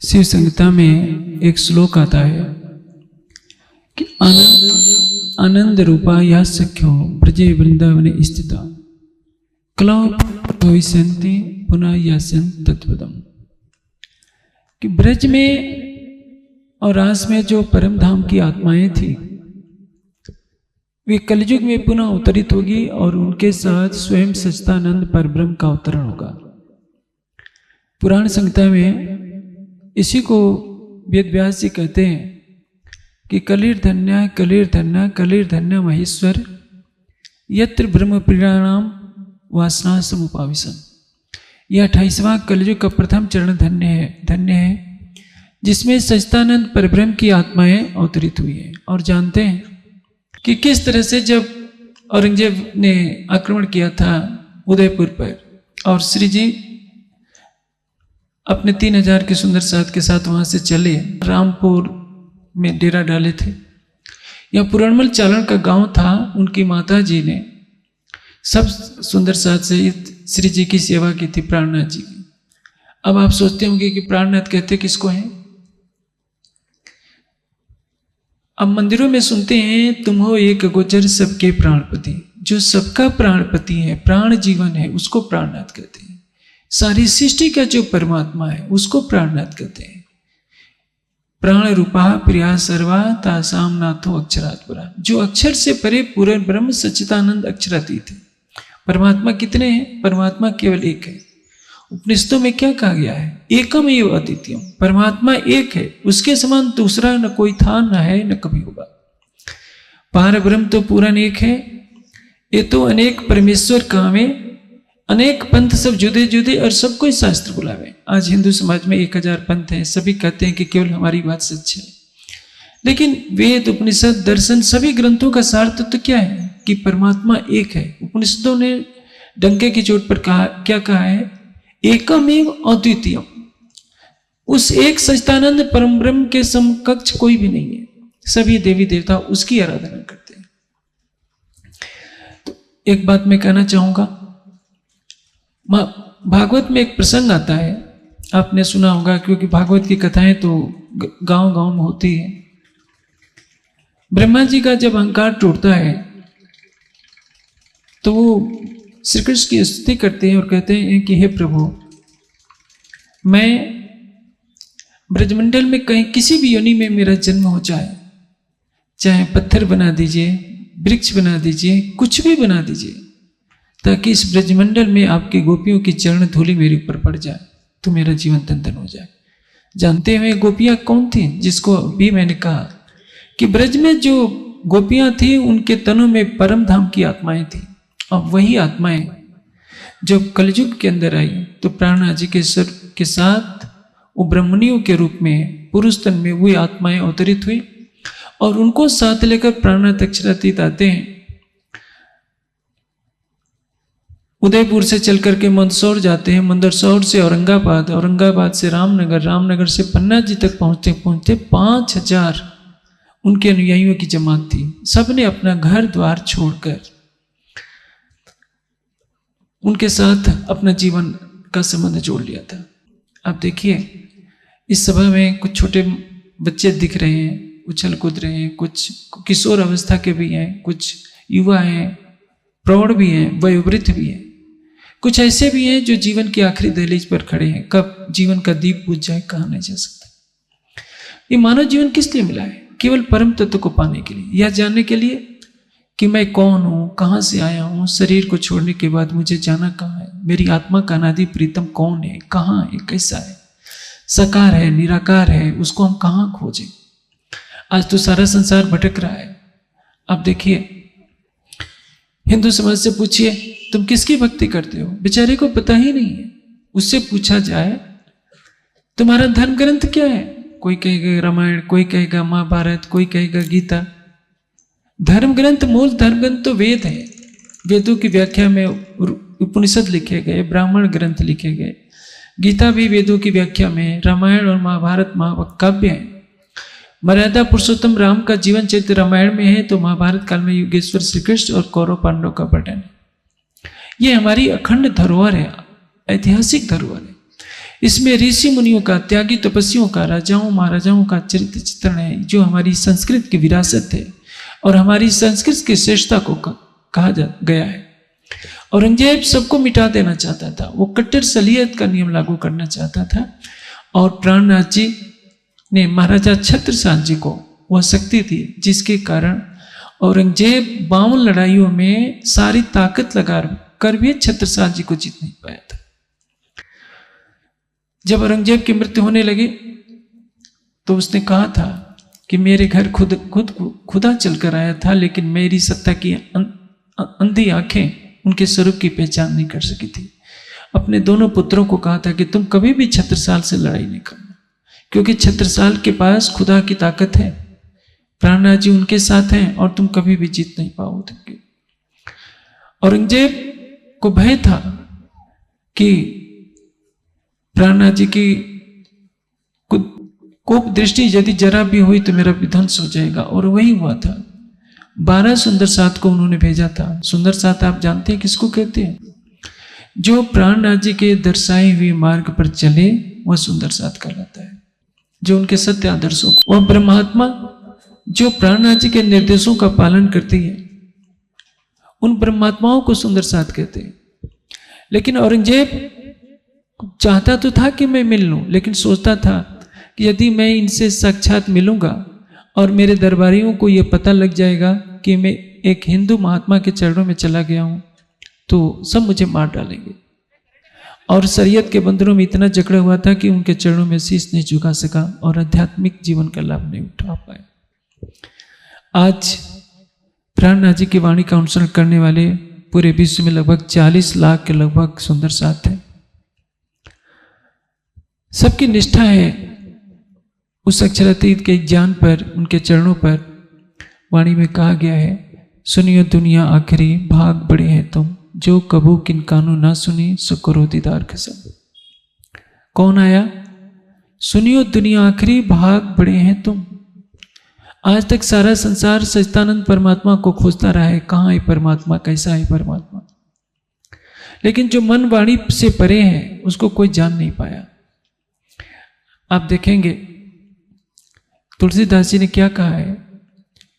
शिव संहिता में एक श्लोक आता है कि आनंद रूपा या सख्यो ब्रजे वृंदावन स्थिता कलौ भविष्यन्ति पुनः यास्यन्ति तत्पदम। कि ब्रज में और रास में जो परम धाम की आत्माएं थी वे कलयुग में पुनः अवतरित होगी और उनके साथ स्वयं सच्चिदानंद परब्रह्म का अवतरण होगा। पुराण संहिता में इसी को वेद व्यास जी कहते हैं कि कलिर्धन्य कलिर्धन्य कलिर्धन्य महेश्वर यत्र ब्रह्म प्रियाणाम वासना समुपाविशन। यह 28वां कलयुग का प्रथम चरण धन्य है जिसमें सच्चिदानंद परब्रह्म की आत्माएं अवतरित हुई है। और जानते हैं कि किस तरह से जब औरंगजेब ने आक्रमण किया था उदयपुर पर और श्री जी अपने 3000 के सुंदर साथ के साथ वहां से चले, रामपुर में डेरा डाले थे। यह पुरणमल चालन का गांव था। उनकी माता जी ने सब सुंदर साथ से श्री जी की सेवा की थी, प्राणनाथ जी की। अब आप सोचते होंगे कि प्राणनाथ कहते किसको हैं? अब मंदिरों में सुनते हैं तुम हो एक गोचर सबके प्राणपति। जो सबका प्राणपति है, प्राण जीवन है, उसको प्राणनाथ कहते हैं। सारी सृष्टि का जो परमात्मा है उसको प्राणनाथ कहते हैं। प्राण रूपा प्रिया सर्वा तासाम नाथो अक्षरात् परा। जो अक्षर से परे पूर्ण ब्रह्म सच्चिदानंद अक्षरातीत है। परमात्मा कितने हैं? परमात्मा केवल एक है। उपनिषदों में क्या कहा गया है? एकम एव अद्वितीयम। परमात्मा एक है, उसके समान दूसरा न कोई था, न है, न कभी होगा। पार ब्रह्म तो पूर्ण एक है। ये तो अनेक परमेश्वर कामे, अनेक पंथ सब जुदे जुदे और सब कोई शास्त्र बुलावे। आज हिंदू समाज में 1000 पंथ हैं, सभी कहते हैं कि केवल हमारी बात सच है। लेकिन वेद उपनिषद दर्शन सभी ग्रंथों का सार तत्व क्या है? कि परमात्मा एक है। उपनिषदों ने डंके की चोट पर कहा, क्या कहा है? एकमेव अद्वितीयम। उस एक सच्चिदानंद परम ब्रह्म के समकक्ष कोई भी नहीं है। सभी देवी देवता उसकी आराधना करते हैं। तो एक बात मैं कहना चाहूंगा, भागवत में एक प्रसंग आता है, आपने सुना होगा, क्योंकि भागवत की कथाएं तो गांव गांव में होती है। ब्रह्मा जी का जब अहंकार टूटता है तो वो श्री कृष्ण की स्तुति करते हैं और कहते हैं कि हे प्रभु, मैं ब्रजमंडल में कहीं किसी भी योनि में मेरा जन्म हो जाए, चाहे पत्थर बना दीजिए, वृक्ष बना दीजिए, कुछ भी बना दीजिए, ताकि इस ब्रजमंडल में आपकी गोपियों की चरण धूलि मेरे ऊपर पड़ जाए तो मेरा जीवन धन हो जाए। जानते हुए गोपियां कौन थी? जिसको भी मैंने कहा कि ब्रज में जो गोपियां थी उनके तनों में परम धाम की आत्माएं थी। और वही आत्माएं जब कलयुग के अंदर आई तो प्राणनाथ जी के सर के साथ वो ब्रह्मणियों के रूप में पुरुष तन में वही आत्माएं अवतरित हुई और उनको साथ लेकर प्राणनाथ अक्षरातीत आते हैं। उदयपुर से चल करके मंदसौर जाते हैं, मंदसौर से औरंगाबाद, औरंगाबाद से रामनगर, रामनगर से पन्ना जी तक पहुंचते पहुंचते 5000 उनके अनुयायियों की जमात थी। सबने अपना घर द्वार छोड़कर उनके साथ अपना जीवन का संबंध जोड़ लिया था। अब देखिए, इस सभा में कुछ छोटे बच्चे दिख रहे हैं, उछल कूद रहे हैं, कुछ किशोर अवस्था के भी हैं, कुछ युवा हैं, प्रौढ़ भी हैं, वयोवृद्ध भी हैं, कुछ ऐसे भी हैं जो जीवन की आखिरी दहलीज पर खड़े हैं। कब जीवन का दीप बुझ जाए कहा नहीं जा सकता। ये मानव जीवन किस लिए मिला है? केवल परम तत्व को पाने के लिए, यह जानने के लिए कि मैं कौन हूं, कहां से आया हूं, शरीर को छोड़ने के बाद मुझे जाना कहां है, मेरी आत्मा का अनादि प्रीतम कौन है, कहां है, कैसा है, साकार है, निराकार है, उसको हम कहां खोजें। आज तो सारा संसार भटक रहा है। अब देखिए, हिंदू समाज से पूछिए तुम किसकी भक्ति करते हो, बेचारे को पता ही नहीं है। उससे पूछा जाए तुम्हारा धर्म ग्रंथ क्या है, कोई कहेगा रामायण, कोई कहेगा महाभारत, कोई कहेगा गीता। धर्म ग्रंथ, मूल धर्म ग्रंथ तो वेद है। वेदों की व्याख्या में उपनिषद लिखे गए, ब्राह्मण ग्रंथ लिखे गए, गीता भी वेदों की व्याख्या में, रामायण और महाभारत महाकाव्य है। मर्यादा पुरुषोत्तम राम का जीवन चरित्र रामायण में है तो महाभारत काल में युगेश्वर श्री कृष्ण और कौरव पांडव का वर्णन है। ये हमारी अखंड धरोहर है, ऐतिहासिक धरोहर है। इसमें ऋषि मुनियों का, त्यागी तपस्वियों का, राजाओं महाराजाओं का चरित्र चित्रण है, जो हमारी संस्कृत की विरासत है और हमारी संस्कृत की श्रेष्ठता को कहा गया है। औरंगजेब सबको मिटा देना चाहता था, वो कट्टर सलियत का नियम लागू करना चाहता था और प्राणनाथ जी ने महाराजा छत्रसाल जी को वह शक्ति दी जिसके कारण औरंगजेब 52 लड़ाइयों में सारी ताकत लगा कर भी छत्रसाल जी को जीत नहीं पाया था। जब औरंगजेब की मृत्यु होने लगी तो उसने कहा था कि मेरे घर खुदा चलकर आया था, लेकिन मेरी सत्ता की अंधी आंखें उनके स्वरूप की पहचान नहीं कर सकी थी। अपने दोनों पुत्रों को कहा था कि तुम कभी भी छत्रसाल से लड़ाई नहीं करना, क्योंकि छत्रसाल के पास खुदा की ताकत है, प्राणनाथ जी उनके साथ हैं और तुम कभी भी जीत नहीं पाओगे। औरंगजेब को भय था कि प्राणनाथ जी की कोप दृष्टि यदि जरा भी हुई तो मेरा विध्वंस हो जाएगा, और वही हुआ था। 12 सुंदर साथ को उन्होंने भेजा था। सुंदर साथ आप जानते हैं किसको कहते हैं? जो प्राणनाथ जी के दर्शाए हुए मार्ग पर चले वह सुंदर साथ कहलाता है, जो उनके सत्य आदर्शों को, वह ब्रह्मात्मा जो प्राणनाथ जी के निर्देशों का पालन करती है, उन ब्रह्मात्माओं को सुंदर साथ कहते हैं। लेकिन औरंगजेब चाहता तो था कि मैं मिल लूं, लेकिन सोचता था कि यदि मैं इनसे साक्षात मिलूंगा और मेरे दरबारियों को यह पता लग जाएगा कि मैं एक हिंदू महात्मा के चरणों में चला गया हूं तो सब मुझे मार डालेंगे। और शरीयत के बंधनों में इतना जकड़ा हुआ था कि उनके चरणों में शीश नहीं झुका सका और आध्यात्मिक जीवन का लाभ नहीं उठा पाए। आज प्राणनाथ जी की वाणी का अनुसरण करने वाले पूरे विश्व में लगभग 40 लाख के लगभग सुंदर साथ हैं। सबकी निष्ठा है उस अक्षरातीत के ज्ञान पर, उनके चरणों पर। वाणी में कहा गया है, सुनियो दुनिया आखिरी भाग बड़े हैं तुम, जो कबू किन कानू ना सुनी सो करो दीदार कसम। कौन आया? सुनियो दुनिया आखिरी भाग बड़े हैं तुम। आज तक सारा संसार सच्चिदानंद परमात्मा को खोजता रहा है, कहाँ है परमात्मा, कैसा है परमात्मा, लेकिन जो मन वाणी से परे है उसको कोई जान नहीं पाया। आप देखेंगे तुलसीदास जी ने क्या कहा है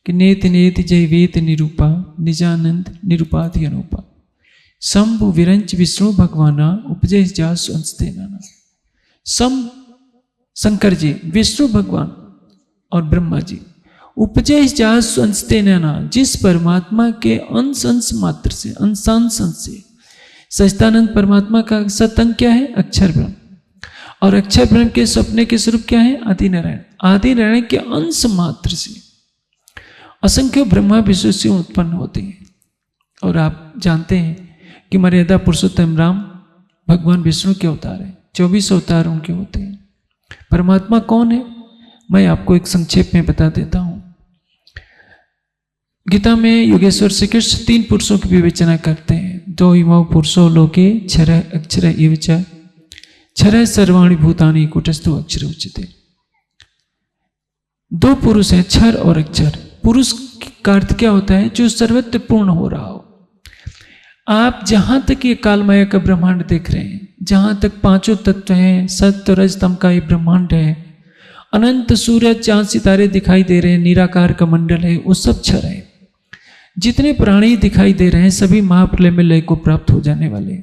कि नेति नेति जय वेद निरूपा निजानंद निरूपाधि अनुपा शंभु विरंच विष्णु भगवाना उपजय जास अंशते नाना। शंकर जी, विष्णु भगवान और ब्रह्मा जी, उपजय जास अंशते नाना, जिस परमात्मा के अंश अंश मात्र से, अंशांश से, सच्चिदानंद परमात्मा का सतंग क्या है? अक्षर ब्रह्म। और अक्षर ब्रह्म के सपने के स्वरूप क्या है? आदि नारायण। आदि नारायण के अंश मात्र से असंख्य ब्रह्मा विष्णु से उत्पन्न होते हैं। और आप जानते हैं कि मर्यादा पुरुषोत्तम राम भगवान विष्णु के अवतार है, 24 अवतार उनके होते हैं। परमात्मा कौन है? मैं आपको एक संक्षेप में बता देता हूं। गीता में योगेश्वर श्री कृष्ण 3 पुरुषों की विवेचना करते हैं। 2 इमौ पुरुषो लोके क्षर अक्षर एव च क्षर सर्वाणि भूतानि कूटस्थो अक्षर उच्यते। 2 पुरुष हैं, क्षर और अक्षर। पुरुष का अर्थ क्या होता है? जो सर्वत्र पूर्ण हो रहा हो। आप जहां तक ये काल माया का ब्रह्मांड देख रहे हैं, जहां तक 5 तत्व हैं, सत्य रज तम का ये ब्रह्मांड है, अनंत सूरज चांद सितारे दिखाई दे रहे हैं, निराकार का मंडल है, वो सब क्षर है। जितने प्राणी दिखाई दे रहे हैं सभी महाप्रलय में लय को प्राप्त हो जाने वाले।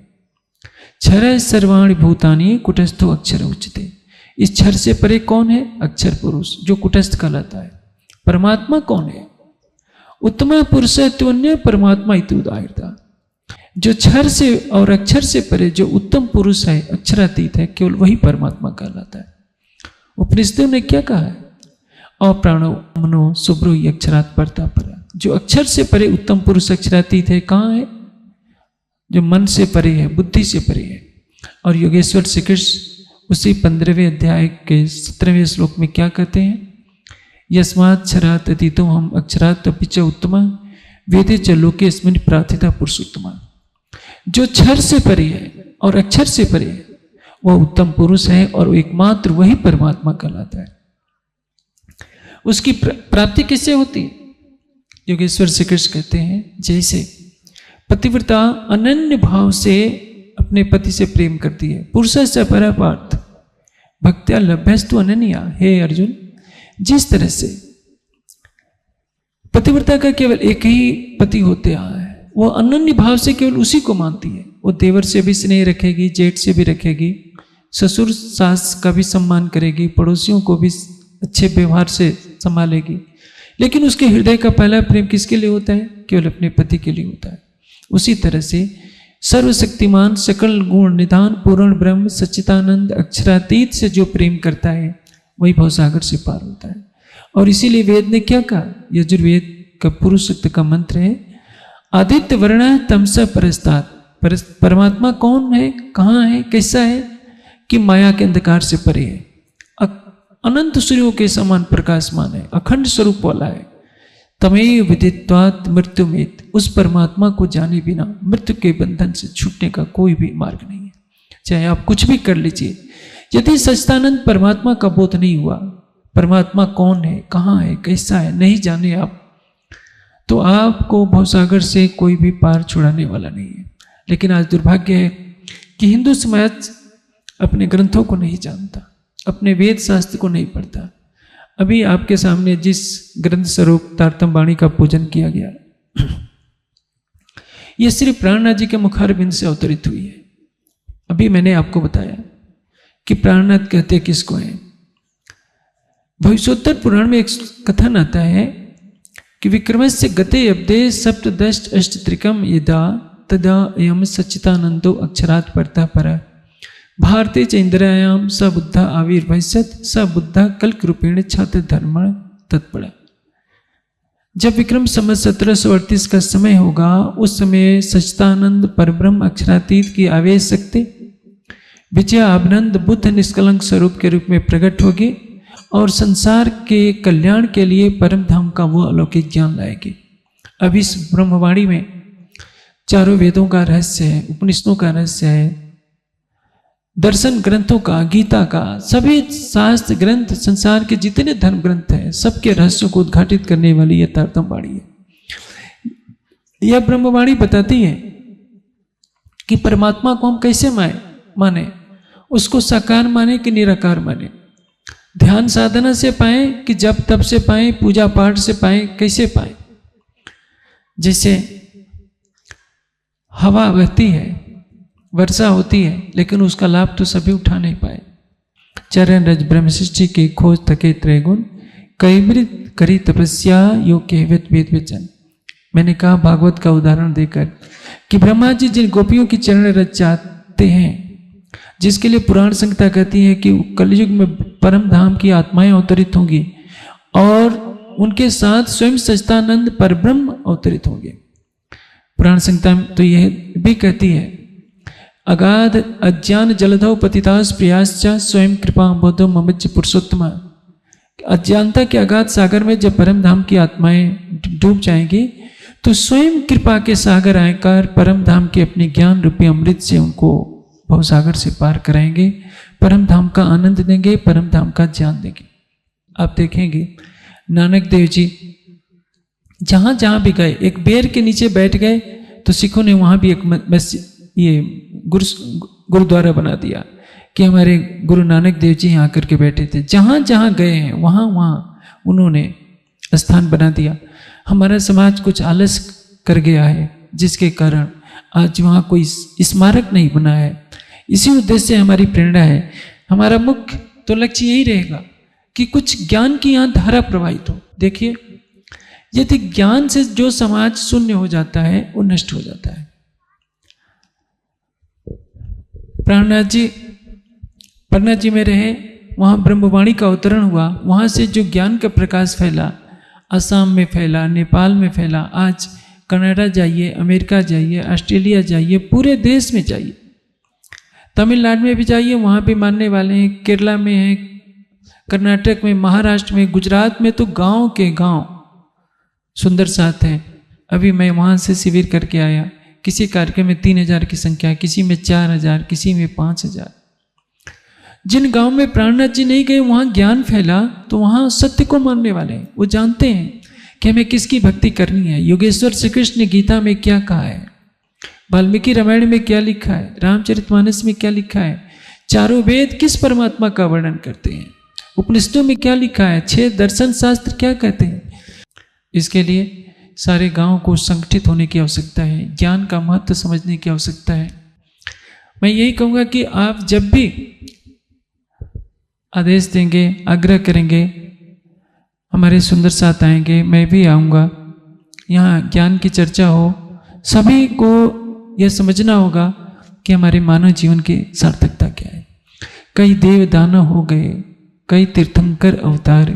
क्षर सर्वाणि भूतानि कुटस्थो अक्षर उच्यते। इस क्षर से परे कौन है? अक्षर पुरुष, जो कुटस्थ कहलाता है। परमात्मा कौन है? उत्तम पुरुष त्वन्य परमात्मा इति उदाहरता। जो क्षर से और अक्षर से परे जो उत्तम पुरुष है, अक्षरातीत है, केवल वही परमात्मा कहलाता है। उपनिषदों ने क्या कहा है? अप्राणो मनो शुभ्रो अक्षरात् परता परा। जो अक्षर से परे उत्तम पुरुष अक्षरातीत है, कहाँ है? जो मन से परे है, बुद्धि से परे है। और योगेश्वर श्री कृष्ण उसी 15वें अध्याय के 17वें श्लोक में क्या कहते हैं? यस्मात् क्षरात् अतीतो हम अक्षरात् अपि च उत्तमा वेदे च लोके अस्मिन् प्रार्थिता पुरुषोत्तमा। जो क्षर से परे है और अक्षर से परे है वह उत्तम पुरुष है और एकमात्र वही परमात्मा कहलाता है। उसकी प्राप्ति किससे होती है? योगेश्वर श्री कृष्ण कहते हैं, जैसे पतिव्रता अनन्य भाव से अपने पति से प्रेम करती है, पुरुष से परा पार्थ, भक्त्या लभ्यस्तु अनन्या। हे अर्जुन, जिस तरह से पतिव्रता का केवल एक ही पति होते आया है, वो अनन्य भाव से केवल उसी को मानती है। वो देवर से भी स्नेह रखेगी, जेठ से भी रखेगी, ससुर सास का भी सम्मान करेगी, पड़ोसियों को भी अच्छे व्यवहार से संभालेगी। लेकिन उसके हृदय का पहला प्रेम किसके लिए होता है? केवल अपने पति के लिए होता है। उसी तरह से सर्वशक्तिमान, सकल गुण निधान, पूर्ण ब्रह्म, सच्चिदानंद, अक्षरातीत से जो प्रेम करता है वही भवसागर से पार होता है। और इसीलिए वेद ने क्या कहा? यजुर्वेद का पुरुष सूक्त का मंत्र है, आदित्य वर्ण तमसा परस्तात्। परमात्मा कौन है, कहाँ है, कैसा है? कि माया के अंधकार से परे है, अनंत सूर्यों के समान प्रकाशमान है, अखंड स्वरूप वाला है। तमेव विदित्वात् मृत्युमेत। उस परमात्मा को जाने बिना मृत्यु के बंधन से छूटने का कोई भी मार्ग नहीं है। चाहे आप कुछ भी कर लीजिए, यदि सच्चिदानंद परमात्मा का बोध नहीं हुआ, परमात्मा कौन है, कहाँ है, कैसा है, नहीं जाने आप, तो आपको भवसागर से कोई भी पार छुड़ाने वाला नहीं है। लेकिन आज दुर्भाग्य है कि हिंदू समाज अपने ग्रंथों को नहीं जानता, अपने वेद शास्त्र को नहीं पढ़ता। अभी आपके सामने जिस ग्रंथ स्वरूप तारतम्य वाणी का पूजन किया गया, यह श्री प्राणनाथ जी के मुखारबिंद से अवतरित हुई है। अभी मैंने आपको बताया कि प्राणनाथ कहते किसको हैं। भविष्योत्तर पुराण में एक कथन आता है कि विक्रमस्य गते अब्दे सप्तदष्ट अष्टत्रिकम यदा तदा एयम सच्चिदानंदो अक्षरात् परतः परः भारते च इंद्रियायाम स बुद्धा आविर्भविष्यत् स बुद्धा कल्क रूपेण छात्र धर्म तत्परा। जब विक्रम संवत 1738 का समय होगा, उस समय सच्चिदानंद परब्रह्म अक्षरातीत की आवेश शक्ति विजयाभिनंद बुद्ध निष्कलंक स्वरूप के रूप में प्रकट होगी और संसार के कल्याण के लिए परम धाम का वो अलौकिक ज्ञान लाएगी। अब इस ब्रह्मवाणी में चारों वेदों का रहस्य है, उपनिषदों का रहस्य है, दर्शन ग्रंथों का, गीता का, सभी शास्त्र ग्रंथ, संसार के जितने धर्म ग्रंथ हैं, सबके रहस्यों को उद्घाटित करने वाली यह तारतम्य वाणी है। यह ब्रह्मवाणी बताती है कि परमात्मा को हम कैसे माने, उसको साकार माने कि निराकार माने, ध्यान साधना से पाए कि जप तप से पाए, पूजा पाठ से पाए, कैसे पाए। जैसे हवा बहती है, वर्षा होती है, लेकिन उसका लाभ तो सभी उठा नहीं पाए। चरण रज ब्रह्म सृष्टि के खोज थके त्रैगुण, कैवृत करी तपस्या यो कहवत वेद वचन। मैंने कहा भागवत का उदाहरण देकर कि ब्रह्मा जी जिन गोपियों की चरण रज चाहते हैं, जिसके लिए पुराण संहिता कहती है कि कलयुग में परम धाम की आत्माएं अवतरित होंगी और उनके साथ स्वयं सच्चिदानंद परब्रह्म अवतरित होंगे। पुराण संहिता तो यह भी कहती है, अगाध अज्ञान जलधौ पतितास प्रियाश्च स्वयं कृपा बोधो ममज्ज पुरुषोत्तम। अज्ञानता के अगाध सागर में जब परम धाम की आत्माएं डूब जाएंगी तो स्वयं कृपा के सागर आकर परम धाम के अपने ज्ञान रूपी अमृत से उनको भवसागर से पार कराएंगे, परम धाम का आनंद देंगे, परम धाम का ज्ञान देंगे। आप देखेंगे नानक देव जी जहां जहां भी गए, एक बेर के नीचे बैठ गए तो सिखों ने वहां भी एक ये गुरुद्वारा बना दिया कि हमारे गुरु नानक देव जी यहाँ आकर के बैठे थे। जहां जहां गए हैं वहां वहां उन्होंने स्थान बना दिया। हमारा समाज कुछ आलस कर गया है, जिसके कारण आज वहां कोई स्मारक नहीं बना है। इसी उद्देश्य से हमारी प्रेरणा है, हमारा मुख्य तो लक्ष्य यही रहेगा कि कुछ ज्ञान की यहाँ धारा प्रवाहित हो। देखिए, यदि ज्ञान से जो समाज शून्य हो जाता है वो नष्ट हो जाता है। प्राणनाथ जी में रहे, वहाँ ब्रह्मवाणी का अवतरण हुआ, वहाँ से जो ज्ञान का प्रकाश फैला, असम में फैला, नेपाल में फैला, आज कनाडा जाइए, अमेरिका जाइए, ऑस्ट्रेलिया जाइए, पूरे देश में जाइए, तमिलनाडु में भी जाइए, वहाँ भी मानने वाले हैं, केरला में हैं, कर्नाटक में, महाराष्ट्र में, गुजरात में तो गांव के गांव सुंदर साथ हैं। अभी मैं वहाँ से शिविर करके आया, किसी कार्यक्रम में 3000 की संख्या, किसी में 4000, किसी में 5000। जिन गांव में प्राणनाथ जी नहीं गए वहां ज्ञान फैला तो वहां सत्य को मानने वाले हैं, वो जानते हैं कि हमें किसकी भक्ति करनी है। योगेश्वर श्री कृष्ण ने गीता में क्या कहा है, वाल्मीकि रामायण में क्या लिखा है, रामचरितमानस में क्या लिखा है, चारों वेद किस परमात्मा का वर्णन करते हैं? उपनिषदों में क्या लिखा है? 6 दर्शन शास्त्र क्या कहते हैं? इसके लिए सारे गांव को संगठित होने की आवश्यकता है, ज्ञान का महत्व समझने की आवश्यकता है। मैं यही कहूँगा कि आप जब भी आदेश देंगे, आग्रह करेंगे, हमारे सुंदर साथ आएंगे, मैं भी आऊँगा, यहाँ ज्ञान की चर्चा हो, सभी को यह समझना होगा कि हमारे मानव जीवन की सार्थकता क्या है। कई देव दानव हो गए, कई तीर्थंकर अवतार,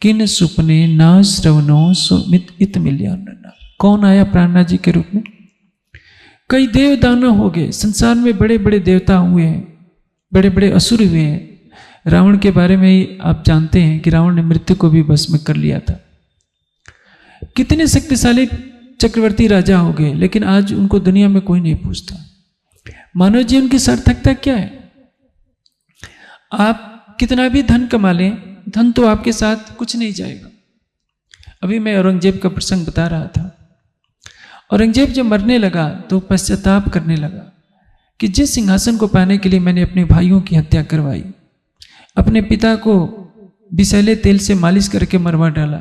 किन सुपने ना श्रवणों सुमित इत मिल्या। कौन आया प्राणनाथ जी के रूप में? कई देव दानव हो गए, संसार में बड़े बड़े देवता हुए हैं, बड़े बड़े असुर हुए हैं। रावण के बारे में ही आप जानते हैं कि रावण ने मृत्यु को भी बस में कर लिया था। कितने शक्तिशाली चक्रवर्ती राजा हो गए, लेकिन आज उनको दुनिया में कोई नहीं पूछता। मानव जीवन की सार्थकता क्या है? आप कितना भी धन कमा लें, धन तो आपके साथ कुछ नहीं जाएगा। अभी मैं औरंगजेब का प्रसंग बता रहा था। औरंगजेब जब मरने लगा तो पश्चाताप करने लगा कि जिस सिंहासन को पाने के लिए मैंने अपने भाइयों की हत्या करवाई, अपने पिता को विषैले तेल से मालिश करके मरवा डाला,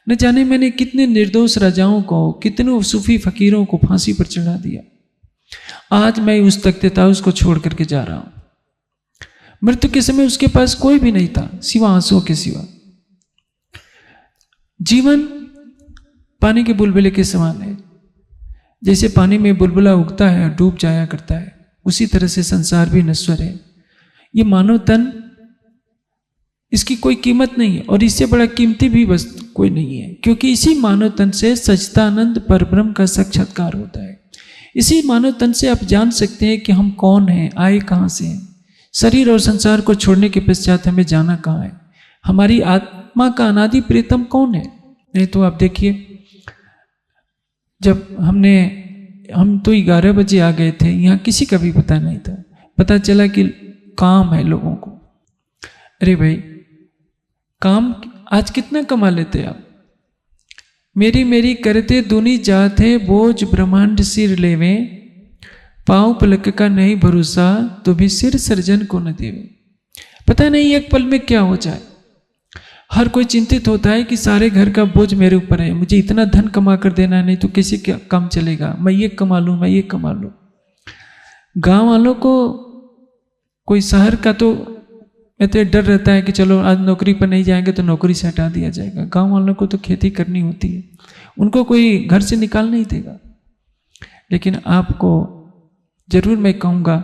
न जाने मैंने कितने निर्दोष राजाओं को, कितनों सूफी फकीरों को फांसी पर चढ़ा दिया। आज मैं उस तख्ते ताऊस को छोड़ करके जा रहा हूं। मृत्यु के समय उसके पास कोई भी नहीं था सिवा आंसुओं के सिवा। जीवन पानी के बुलबुले के समान है। जैसे पानी में बुलबुला उगता है और डूब जाया करता है, उसी तरह से संसार भी नश्वर है। ये मानव तन, इसकी कोई कीमत नहीं है और इससे बड़ा कीमती भी बस कोई नहीं है, क्योंकि इसी मानव तन से सच्चिदानंद परब्रह्म का साक्षात्कार होता है। इसी मानव तन से आप जान सकते हैं कि हम कौन हैं, आए कहाँ से हैं। शरीर और संसार को छोड़ने के पश्चात हमें जाना कहाँ है, हमारी आत्मा का अनादि प्रियतम कौन है। नहीं तो आप देखिए, जब हम तो 11 बजे आ गए थे, यहाँ किसी का भी पता नहीं था। पता चला कि काम है लोगों को। अरे भाई, काम आज कितना कमा लेते आप? मेरी मेरी करते दुनी जाते, बोझ ब्रह्मांड सिर लेवे, पाँव पलक का नहीं भरोसा, तो भी सिर सर्जन को न देवे। पता नहीं एक पल में क्या हो जाए। हर कोई चिंतित होता है कि सारे घर का बोझ मेरे ऊपर है, मुझे इतना धन कमा कर देना, नहीं तो किसी का काम चलेगा, मैं ये कमा लूँ, मैं ये कमा लूँ। गांव वालों को कोई शहर का तो डर रहता है कि चलो आज नौकरी पर नहीं जाएंगे तो नौकरी से हटा दिया जाएगा। गांव वालों को तो खेती करनी होती है, उनको कोई घर से निकाल नहीं देगा। लेकिन आपको जरूर मैं कहूँगा,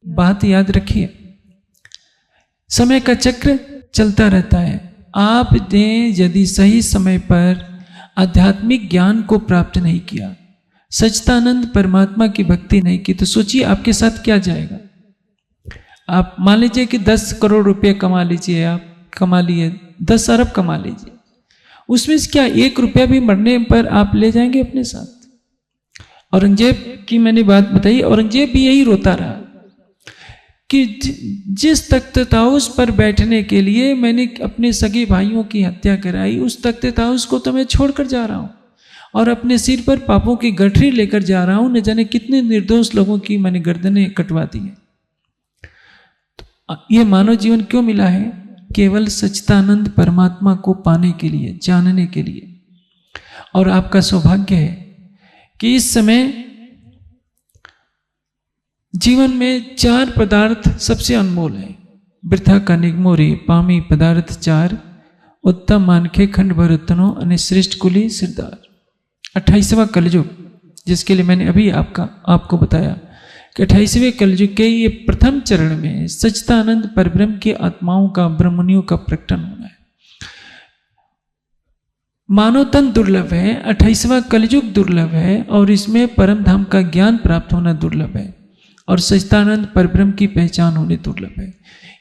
बात याद रखिए, समय का चक्र चलता रहता है। आपने यदि सही समय पर आध्यात्मिक ज्ञान को प्राप्त नहीं किया, सच्चिदानंद परमात्मा की भक्ति नहीं की, तो सोचिए आपके साथ क्या जाएगा। आप मान लीजिए कि 10 करोड़ रुपए कमा लीजिए, आप कमा लिए, 10 अरब कमा लीजिए, उसमें से क्या 1 रुपया भी मरने पर आप ले जाएंगे अपने साथ? औरंगजेब की मैंने बात बताई, औरंगजेब भी यही रोता रहा कि जिस तख्त ताऊस पर बैठने के लिए मैंने अपने सगे भाइयों की हत्या कराई, उस तख्त ताऊस को तो मैं छोड़कर जा रहा हूँ और अपने सिर पर पापों की गठरी लेकर जा रहा हूँ। न जाने कितने निर्दोष लोगों की मैंने गर्दनें कटवा दी है। ये मानव जीवन क्यों मिला है? केवल सच्चिदानंद परमात्मा को पाने के लिए, जानने के लिए। और आपका सौभाग्य है कि इस समय जीवन में 4 पदार्थ सबसे अनमोल है। वृथा का निगमोरी पामी पदार्थ 4, उत्तम मानखे खंड भरतनो अने श्रेष्ठ कुली सिरदार। 28वां कलयुग, जिसके लिए मैंने अभी आपको बताया कि 28वें कलयुग के ये प्रथम चरण में सच्चिदानंद परब्रह्म की आत्माओं का, ब्रह्मनियों का प्रकटन होना है। मानव तन दुर्लभ है, 28वां कलयुग दुर्लभ है और इसमें परम धाम का ज्ञान प्राप्त होना दुर्लभ है और सच्चिदानंद परब्रह्म की पहचान होनी दुर्लभ है।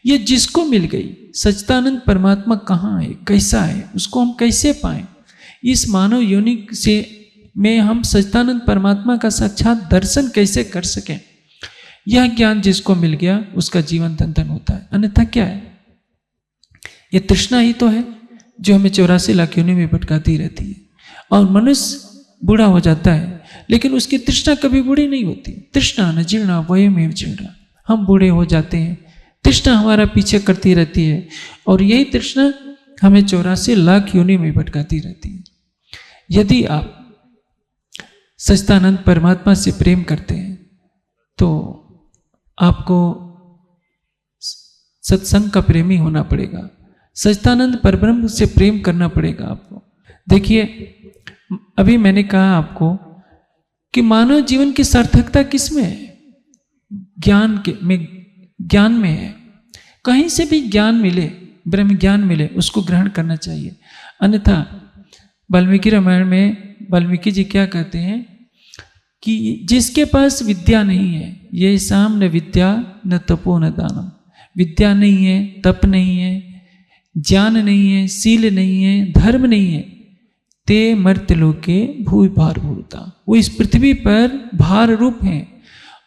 ये जिसको मिल गई, सच्चिदानंद परमात्मा कहाँ है, कैसा है, उसको हम कैसे पाएं? इस मानव योनि से में हम सच्चिदानंद परमात्मा का साक्षात दर्शन कैसे कर सकें? यह ज्ञान जिसको मिल गया उसका जीवन धन धन होता है। अन्यथा क्या है? ये तृष्णा ही तो है जो हमें 84 लाख योनि में भटकाती रहती है। और मनुष्य बूढ़ा हो जाता है, लेकिन उसकी तृष्णा कभी बूढ़ी नहीं होती। तृष्णा न जीर्णा वयमेव जीर्णा। हम बूढ़े हो जाते हैं, तृष्णा हमारा पीछे करती रहती है और यही तृष्णा हमें 84 लाख योनि में भटकाती रहती है। यदि आप सच्चिदानंद परमात्मा से प्रेम करते हैं तो आपको सत्संग का प्रेमी होना पड़ेगा, सच्चिदानंद परब्रह्म से प्रेम करना पड़ेगा आपको। देखिए, अभी मैंने कहा आपको कि मानव जीवन की सार्थकता किस में है? ज्ञान में है। कहीं से भी ज्ञान मिले, ब्रह्म ज्ञान मिले, उसको ग्रहण करना चाहिए। अन्यथा वाल्मीकि रामायण में वाल्मीकि जी क्या कहते हैं कि जिसके पास विद्या नहीं है, ये शाम न विद्या न तपो न दानम, विद्या नहीं है, तप नहीं है, ज्ञान नहीं है, शील नहीं है, धर्म नहीं है, ते मर्त्य लोके भूय भार भूता, वो इस पृथ्वी पर भार रूप हैं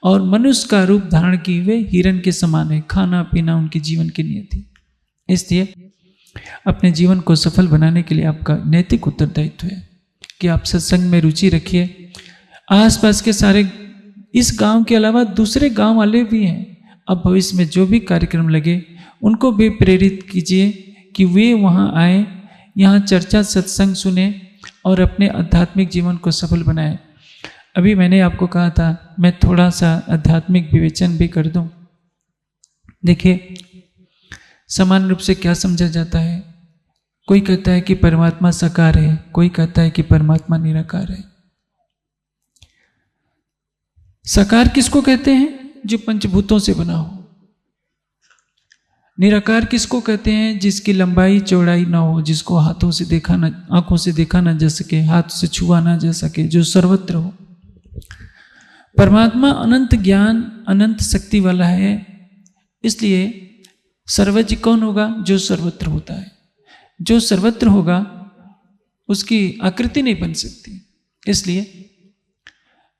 और मनुष्य का रूप धारण किए हुए हिरण के समान है। खाना पीना उनके जीवन की नियति। इसलिए अपने जीवन को सफल बनाने के लिए आपका नैतिक उत्तरदायित्व है कि आप सत्संग में रुचि रखिए। आसपास के सारे, इस गांव के अलावा दूसरे गांव वाले भी हैं, अब भविष्य में जो भी कार्यक्रम लगे उनको भी प्रेरित कीजिए कि वे वहां आए, यहाँ चर्चा सत्संग सुने और अपने आध्यात्मिक जीवन को सफल बनाएं। अभी मैंने आपको कहा था मैं थोड़ा सा आध्यात्मिक विवेचन भी कर दूं। देखिए, समान रूप से क्या समझा जाता है? कोई कहता है कि परमात्मा साकार है, कोई कहता है कि परमात्मा निराकार है। साकार किसको कहते हैं? जो पंचभूतों से बना हो। निराकार किसको कहते हैं? जिसकी लंबाई चौड़ाई ना हो, जिसको हाथों से देखा ना, आंखों से देखा ना जा सके, हाथ से छुआ ना जा सके, जो सर्वत्र हो। परमात्मा अनंत ज्ञान अनंत शक्ति वाला है, इसलिए सर्वज्ञ कौन होगा? जो सर्वत्र होता है। जो सर्वत्र होगा उसकी आकृति नहीं बन सकती, इसलिए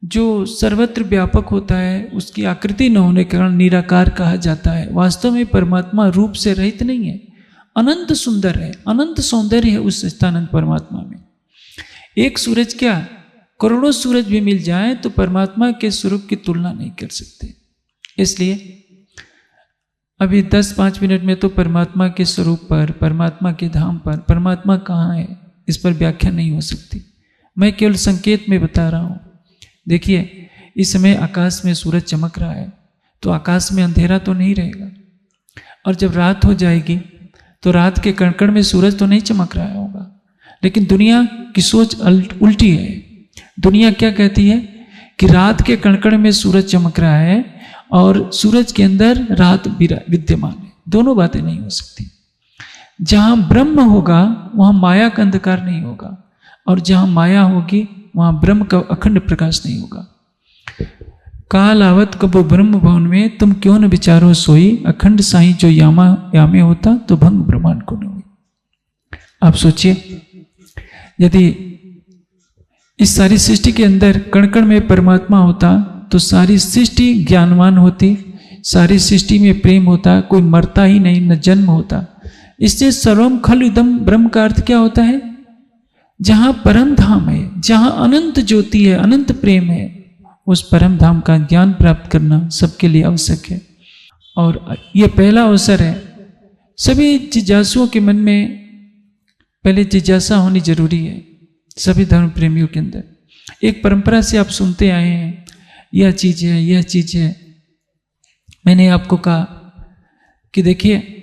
जो सर्वत्र व्यापक होता है उसकी आकृति न होने के कारण निराकार कहा जाता है। वास्तव में परमात्मा रूप से रहित नहीं है, अनंत सुंदर है, अनंत सौंदर्य है उस सच्चिदानंद परमात्मा में। एक सूरज क्या, करोड़ों सूरज भी मिल जाए तो परमात्मा के स्वरूप की तुलना नहीं कर सकते। इसलिए अभी 10-5 मिनट में तो परमात्मा के स्वरूप पर, परमात्मा के धाम पर, परमात्मा कहाँ है, इस पर व्याख्या नहीं हो सकती। मैं केवल संकेत में बता रहा हूँ। देखिए, इस समय आकाश में सूरज चमक रहा है तो आकाश में अंधेरा तो नहीं रहेगा, और जब रात हो जाएगी तो रात के कण में सूरज तो नहीं चमक रहा होगा। लेकिन दुनिया की सोच उल्टी है। दुनिया क्या कहती है कि रात के कण में सूरज चमक रहा है और सूरज के अंदर रात विद्यमान है। दोनों बातें नहीं हो सकती। जहां ब्रह्म होगा वहां माया का अंधकार नहीं होगा, और जहां माया होगी वहां ब्रह्म का अखंड प्रकाश नहीं होगा। काल आवत कबो ब्रह्म भवन में तुम क्यों न विचारो सोई, अखंड साई जो यामे होता तो भंग ब्रह्मांड को न हुई। आप सोचिए, यदि इस सारी सृष्टि के अंदर कण में परमात्मा होता तो सारी सृष्टि ज्ञानवान होती, सारी सृष्टि में प्रेम होता, कोई मरता ही नहीं, न जन्म होता। इसलिए सर्वम खल इदम ब्रह्म का अर्थ क्या होता है? जहां परम धाम है, जहां अनंत ज्योति है, अनंत प्रेम है, उस परम धाम का ज्ञान प्राप्त करना सबके लिए आवश्यक है। और यह पहला अवसर है। सभी जिज्ञासुओं के मन में पहले जिज्ञासा होनी जरूरी है। सभी धर्म प्रेमियों के अंदर एक परंपरा से आप सुनते आए हैं, यह चीज है, यह चीज है। मैंने आपको कहा कि देखिए,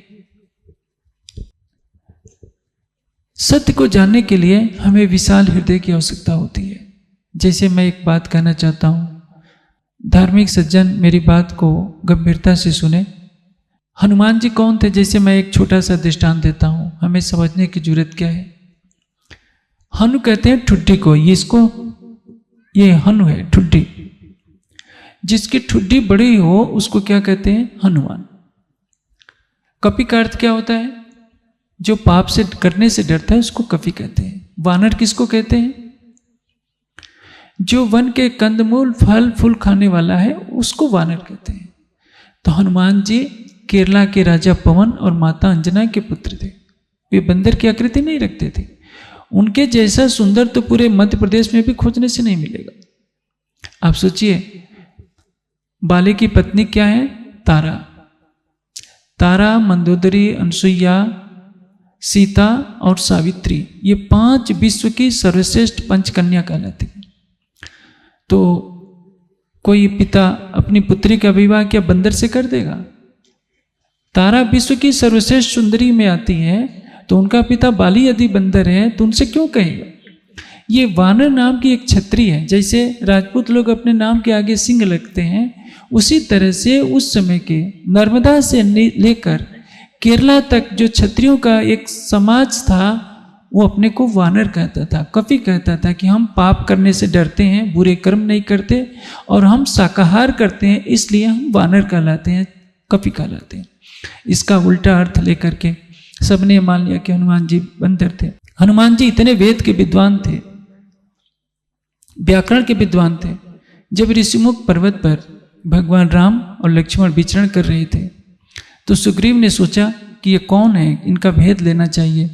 सत्य को जानने के लिए हमें विशाल हृदय की आवश्यकता होती है। जैसे मैं एक बात कहना चाहता हूं, धार्मिक सज्जन मेरी बात को गंभीरता से सुने। हनुमान जी कौन थे? जैसे मैं एक छोटा सा दृष्टांत देता हूं, हमें समझने की जरूरत क्या है। हनु कहते हैं ठुड्डी को, ये हनु है, ठुड्डी। जिसकी ठुड्डी बड़ी हो उसको क्या कहते हैं? हनुमान। कपि का अर्थ क्या होता है? जो पाप से करने से डरता है उसको कपि कहते हैं। वानर किसको कहते हैं? जो वन के कंदमूल फल फूल खाने वाला है उसको वानर कहते हैं। तो हनुमान जी केरला के राजा पवन और माता अंजना के पुत्र थे। वे बंदर की आकृति नहीं रखते थे। उनके जैसा सुंदर तो पूरे मध्य प्रदेश में भी खोजने से नहीं मिलेगा। आप सोचिए, बाले की पत्नी क्या है? तारा, तारा, मंदोदरी, अनसुईया, सीता और सावित्री, ये 5 विश्व की सर्वश्रेष्ठ पंचकन्या कहलाती हैं। तो कोई पिता अपनी पुत्री का विवाह क्या बंदर से कर देगा? तारा विश्व की सर्वश्रेष्ठ सुंदरी में आती है, तो उनका पिता बाली यदि बंदर है तो उनसे क्यों कहेगा? ये वानर नाम की एक छत्री है। जैसे राजपूत लोग अपने नाम के आगे सिंह लगते हैं, उसी तरह से उस समय के नर्मदा से लेकर केरला तक जो क्षत्रियों का एक समाज था, वो अपने को वानर कहता था। कवि कहता था कि हम पाप करने से डरते हैं, बुरे कर्म नहीं करते, और हम शाकाहार करते हैं, इसलिए हम वानर कहलाते हैं, कवि कहलाते हैं। इसका उल्टा अर्थ लेकर के सबने मान लिया कि हनुमान जी बंदर थे। हनुमान जी इतने वेद के विद्वान थे, व्याकरण के विद्वान थे। जब ऋषिमुख पर्वत पर भगवान राम और लक्ष्मण विचरण कर रहे थे, तो सुग्रीव ने सोचा कि ये कौन है, इनका भेद लेना चाहिए।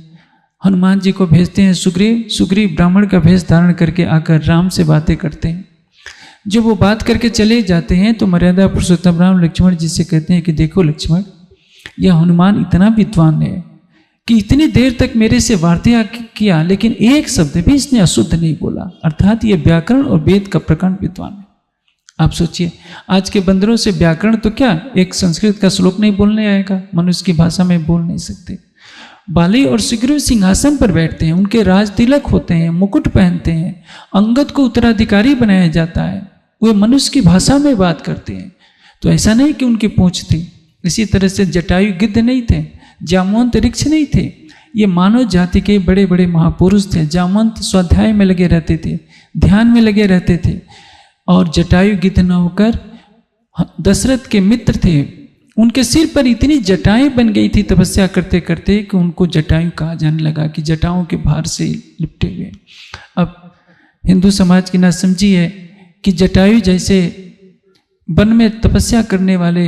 हनुमान जी को भेजते हैं सुग्रीव। सुग्रीव ब्राह्मण का भेष धारण करके आकर राम से बातें करते हैं। जब वो बात करके चले जाते हैं तो मर्यादा पुरुषोत्तम राम लक्ष्मण जी से कहते हैं कि देखो लक्ष्मण, यह हनुमान इतना विद्वान है कि इतनी देर तक मेरे से वार्ता किया, लेकिन एक शब्द भी इसने अशुद्ध नहीं बोला, अर्थात ये व्याकरण और वेद का प्रकांड विद्वान है। आप सोचिए, आज के बंदरों से व्याकरण तो क्या, एक संस्कृत का श्लोक नहीं बोलने आएगा, मनुष्य की भाषा में बोल नहीं सकते। बाली और सुग्रीव सिंहासन पर बैठते हैं, उनके राज तिलक होते हैं, मुकुट पहनते हैं, अंगद को उत्तराधिकारी बनाया जाता है, वे मनुष्य की भाषा में बात करते हैं। तो ऐसा नहीं कि उनकी पूंछ थी। इसी तरह से जटायु गिद्ध नहीं थे, जामवंत वृक्ष नहीं थे, ये मानव जाति के बड़े बड़े महापुरुष थे। जामवंत स्वाध्याय में लगे रहते थे, ध्यान में लगे रहते थे, और जटायु गिद्ध न होकर दशरथ के मित्र थे। उनके सिर पर इतनी जटाएं बन गई थी तपस्या करते करते कि उनको जटायु कहा जाने लगा, कि जटाओं के भार से लिपटे हुए। अब हिंदू समाज की नासमझी है कि जटायु जैसे वन में तपस्या करने वाले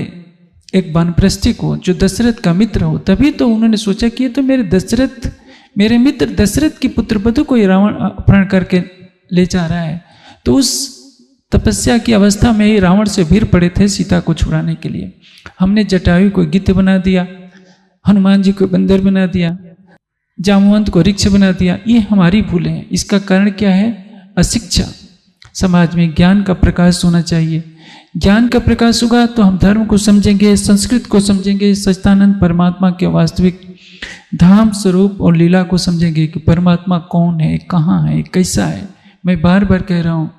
एक वानप्रस्थी को, जो दशरथ का मित्र हो, तभी तो उन्होंने सोचा कि ये तो मेरे मित्र दशरथ की पुत्रवधू को रावण अपहरण करके ले जा रहा है। तो उस तपस्या की अवस्था में ही रावण से भीड़ पड़े थे सीता को छुड़ाने के लिए। हमने जटायु को गिद्ध बना दिया, हनुमान जी को बंदर बना दिया, जामवंत को वृक्ष बना दिया। ये हमारी भूलें हैं। इसका कारण क्या है? अशिक्षा। समाज में ज्ञान का प्रकाश होना चाहिए। ज्ञान का प्रकाश होगा तो हम धर्म को समझेंगे, संस्कृत को समझेंगे, सच्चिदानंद परमात्मा के वास्तविक धाम स्वरूप और लीला को समझेंगे कि परमात्मा कौन है, कहाँ है, कैसा है। मैं बार बार कह रहा हूँ,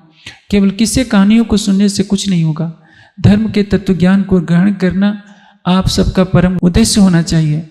केवल किसी कहानियों को सुनने से कुछ नहीं होगा। धर्म के तत्व ज्ञान को ग्रहण करना आप सबका परम उद्देश्य होना चाहिए।